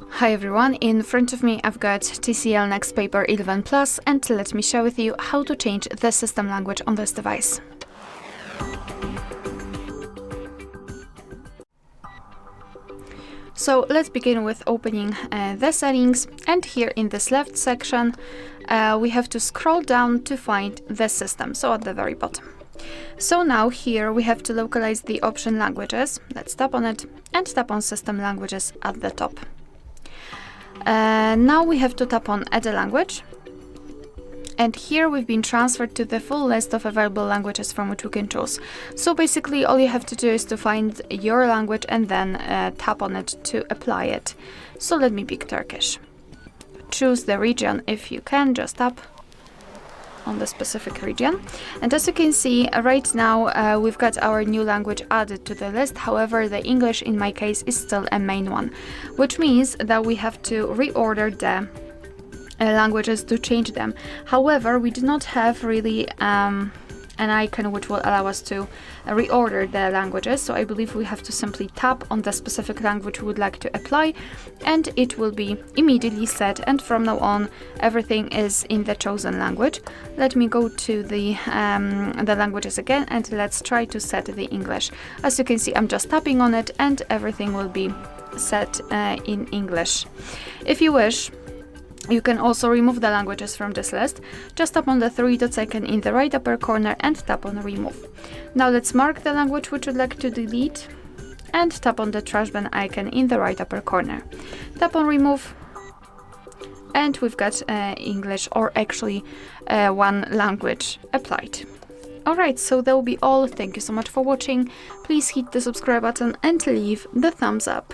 Hi everyone, in front of me I've got TCL NXTpaper 11 Plus, and let me share with you how to change the system language on this device. So let's begin with opening the settings, and here in this left section we have to scroll down to find the system, so at the very bottom. So now here we have to localize the option languages. Let's tap on it and tap on system languages at the top. Now we have to tap on add a language, and here we've been transferred to the full list of available languages from which we can choose. So basically all you have to do is to find your language and then tap on it to apply it. So let me pick Turkish. Choose the region if you can, just tap on the specific region, and as you can see right now we've got our new language added to the list. However, the English in my case is still a main one, which means that we have to reorder the languages to change them. However, we do not have really an icon which will allow us to reorder the languages, so I believe we have to simply tap on the specific language we would like to apply, and it will be immediately set, and from now on everything is in the chosen language. Let me go to the languages again, and let's try to set the English. As you can see, I'm just tapping on it and everything will be set in English. If you wish, you can also remove the languages from this list. Just tap on the three dots icon in the right upper corner and tap on remove. Now let's mark the language which we'd like to delete and tap on the trash bin icon in the right upper corner. Tap on remove, and we've got English, or actually one language applied. Alright, so that will be all. Thank you so much for watching. Please hit the subscribe button and leave the thumbs up.